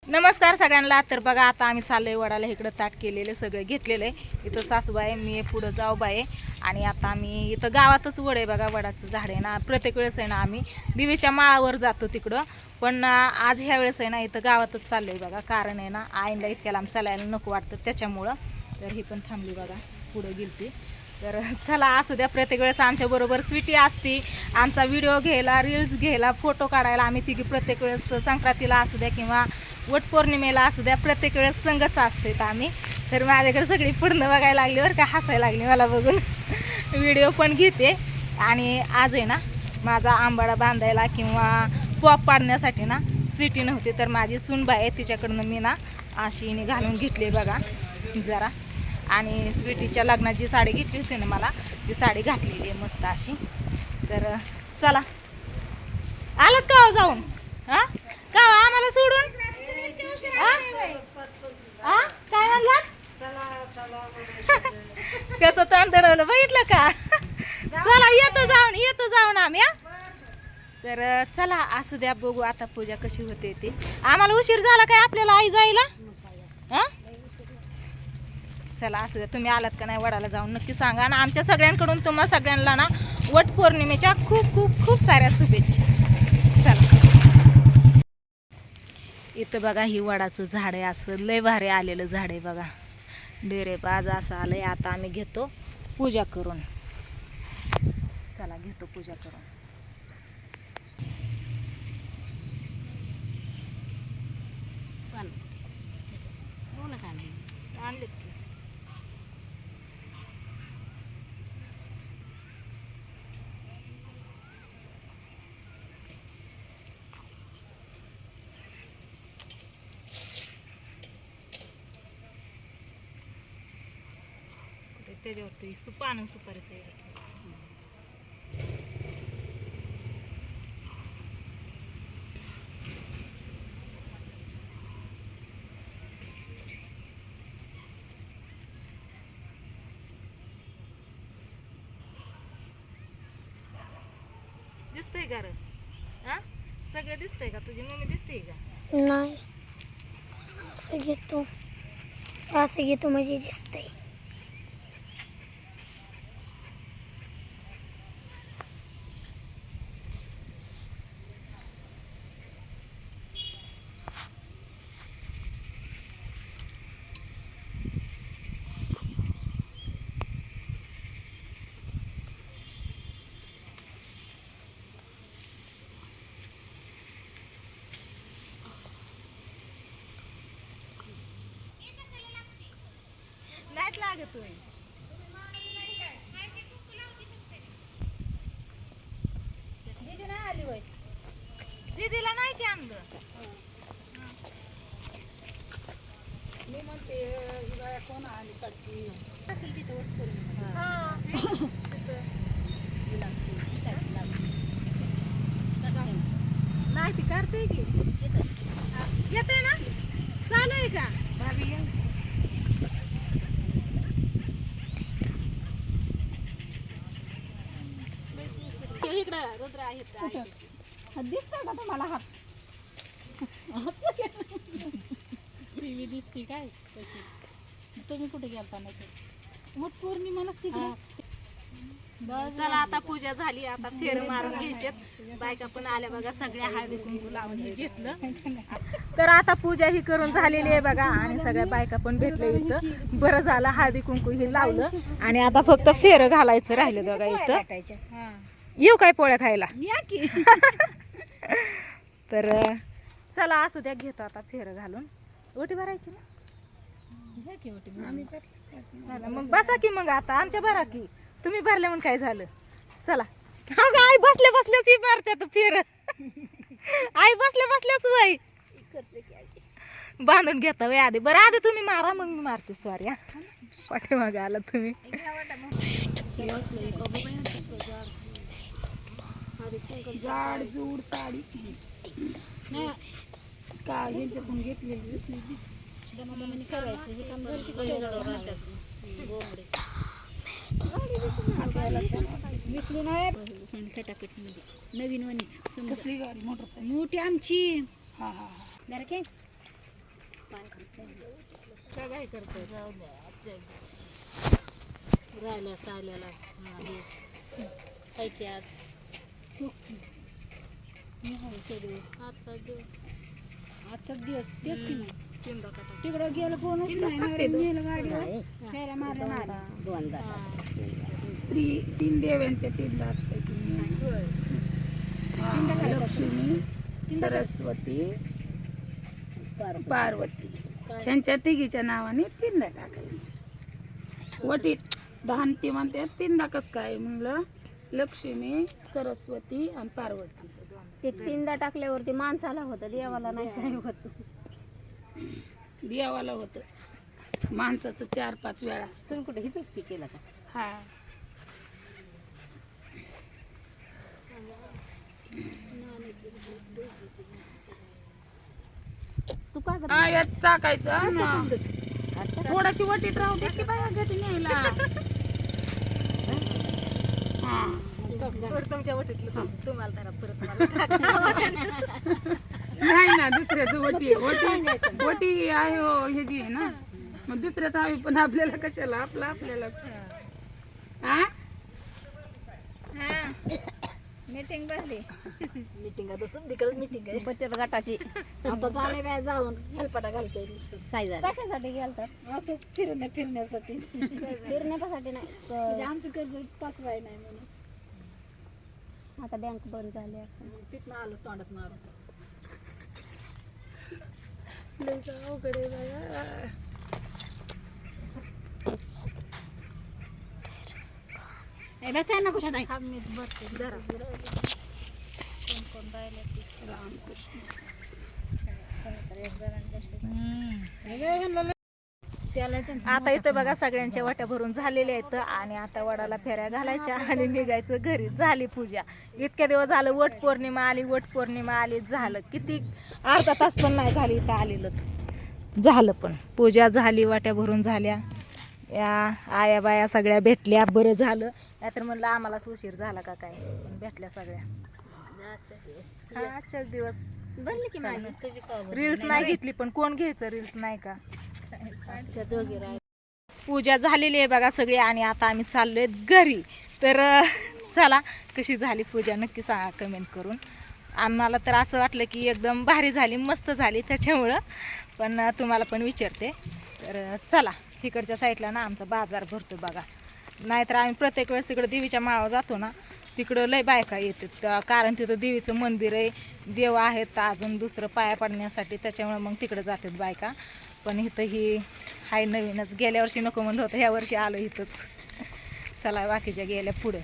नमस्कार सगळ्यांना। तर बघा आता आम्ही चाललोय वडाला, इकडं ताट केलेले सगळे घेतलेले आहे। इथं सासूबाई मी पुढं जाऊ बाई आणि आता आम्ही इथं गावातच वड आहे बघा, वडाचं झाड आहे ना। प्रत्येक वेळेस आहे ना आम्ही दिवेच्या माळावर जातो तिकडं, पण आज ह्या वेळेस आहे ना इथं गावातच चाललोय बघा। कारण आहे ना आईला इतक्या लांब चालायला नको वाटतं त्याच्यामुळं। तर ही पण थांबली बघा, पुढं गेलती। तर चला असू द्या, प्रत्येक वेळेस आमच्याबरोबर स्वीटी असती, आमचा व्हिडिओ घ्यायला, रील्स घ्यायला, फोटो काढायला। आम्ही तिघी प्रत्येक वेळेस संक्रांतीला असू द्या किंवा वटपौर्णिमेला असू द्या प्रत्येक वेळेस संगच असते आम्ही। तर माझ्याकडे सगळी पूर्ण बघायला लागली बरं का, हसायला लागली मला बघून। व्हिडिओ पण घेते। आणि आज आहे ना माझा आंबाडा बांधायला किंवा पॉप पाडण्यासाठी ना स्वीटी नव्हती, तर माझी सूनबाई आहे तिच्याकडनं मी ना अशी घालून घेतली बघा जरा। आणि स्वीटीच्या लग्नाची साडी घेतली होती ना मला, ती साडी घातलेली आहे मस्त अशी। तर चला, आलात का जाऊन? हां का आम्हाला सोडून? काय म्हणलात? कसं तोंड दडवलं बघितलं का? चला येतो जाऊन आम्ही। तर चला असू द्या, बघू आता पूजा कशी होते ती। आम्हाला उशीर झाला काय आपल्याला आई जायला? हां चला असू द्या, तुम्ही आलात का नाही वडाला जाऊन नक्की सांगा। आणि आमच्या सगळ्यांकडून तुम्हा सगळ्यांना ना वटपौर्णिमेच्या खूप खूप खूप साऱ्या शुभेच्छा। चला इथं बघा, ही वडाचं झाड आहे, असं लय भारी आलेलं झाड आहे बघा। डेरेबाज असं आलंय। आता आम्ही घेतो पूजा करून। चला घेतो पूजा करून। आणले त्याच्यावरती पानं सुपारीचं आहे। दिसतंय का रे? हा सगळं दिसतंय का? तुझी मम्मी दिसते का? नाही, असं घेतो म्हणजे दिसतंय। नाहीत लागत होय। दीदी नाही आली होय? दीदीला नाही की आणलं? मी म्हणते कोण आली कडची असेल तिथं नाही ती काढते की येते ना, चालू आहे का भाभी? इकडं रुद्र आहेत दिसतंय का तुम्हाला? हात टीव्ही दिसते काय तशी? तुम्ही कुठे गेलता? नाही मग पौर्णिमा नसते का? चला आता पूजा झाली, आता फेर मारून घ्यायच्यात। बायका पण आल्या बघा, सगळ्या हळदी कुंकू लावून घेतलं। तर आता पूजा ही करून झालेली आहे बघा, आणि सगळ्या बायका पण भेटल्या इथं। बरं झालं हळदी कुंकू ही लावलं, आणि आता फक्त फेर घालायचं राहिलं बघा इथं। येऊ काय पोळ्या खायला? तर चला असू द्या, घेतो आता फेर घालून। ओटी भरायची ना, मग बसा की, मग आता आमच्या भरा की। तुम्ही भरले म्हणून काय झालं? चला आई बसल्या बसल्याच ही मारत्यात फेर। आई बसल्या बसल्याच वय बांधून घेता वय आधी। बरं आधी तुम्ही मारा, मग मी मारते। सॉरी पाठीमागे आला तुम्ही। जाड जूड साडी का ह्याच्यातून घेतलेली दिसली करायचं हे काम विकली नाही खटापट मध्ये नवीन वणीच। कसली गाडी? मोटरसायकल मोठी आमची। हा हा जरा काय काय करतो जाऊ द्या आजच्या दिवशी राहिल्या साल्याला काय की आज आजचा दिवस तेच की नाही तिकडं गेलं कोणच नाही नेलं गाडीवर फेऱ्या मारल्या नाही तीन देव्यांच्या 3 असते लक्ष्मी सरस्वती पार्वती ह्यांच्या तिघीच्या नावाने 3दा टाकायचं वटीत दहांती म्हणते 3दा कसं काय म्हणलं लक्ष्मी सरस्वती आणि पार्वती ते 3दा टाकल्यावरती माणसाला होतं देवाला नाही काय होत देवाला होतं माणसाचं 4-5 वेळा तुम्ही कुठे हिथंच की केलं का हा तू का हा यात टाकायचं ना. थोडाची वटीत राहू दे की बाया घरी न्यायला हा तुमच्या वटीतलं तुम्हाला त्याला परत मला नाही ना दुसऱ्याचं वटी वटी आहे हो ह्याची आहे ना मग दुसऱ्याचं आहे पण आपल्याला कशाला आपलं आपल्याला हा मीटिंग बसली मीटिंग आहे तसं तिकडे मीटिंग आहे बचत गटाची आता झाले बाय जाऊन हेलपाटा घालतोय काय झालं कशासाठी गेलतात असंच फिरण्यासाठी फिरण्यासाठी नाही आमचं कर्ज पासवाय नाही म्हणून आता बँक बंद झाली असं तिथनं आलो तोंडात मारून अवघड आहे बाया बसाय ना कुशात आहे मीच बसते जरा कोण राहिले आता इथं बघा सगळ्यांच्या वाट्या भरून झालेल्या आहेत आणि आता वडाला फेऱ्या घालायच्या आणि निघायचं घरी झाली पूजा इतक्या दिवस झालं वट पौर्णिमा आली झालं किती अर्धा तास पण नाही झाली इथं आलेलं झालं पण पूजा झाली वाट्या भरून झाल्या या आया बाया सगळ्या भेटल्या बरं झालं नाहीतर म्हणलं आम्हालाच उशीर झाला का काय पण भेटल्या सगळ्या हा आजच्याच दिवस बनली की माझी तुझी रील्स नाही घेतली पण कोण घ्यायचं रील्स नाही का पूजा झालेली आहे बघा सगळी आणि आता आम्ही चाललोय घरी तर चला कशी झाली पूजा नक्की सांगा कमेंट करून आम्हाला तर असं वाटलं की एकदम भारी झाली मस्त झाली त्याच्यामुळं पण तुम्हाला पण विचारते तर चला इकडच्या साईडला ना आमचा बाजार भरतो बघा नाहीतर आम्ही प्रत्येक वेळेस तिकडं देवीच्या माळावर जातो ना तिकडं लय बायका येतात कारण तिथं देवीचं मंदिर आहे देव आहेत अजून दुसरं पाया पडण्यासाठी त्याच्यामुळे मग तिकडं जातात बायका पण इथं ही हाय नवीनच गेल्या वर्षी नको म्हणलं होतं ह्या वर्षी आलो इथंच चला बाकीच्या गेल्या पुढं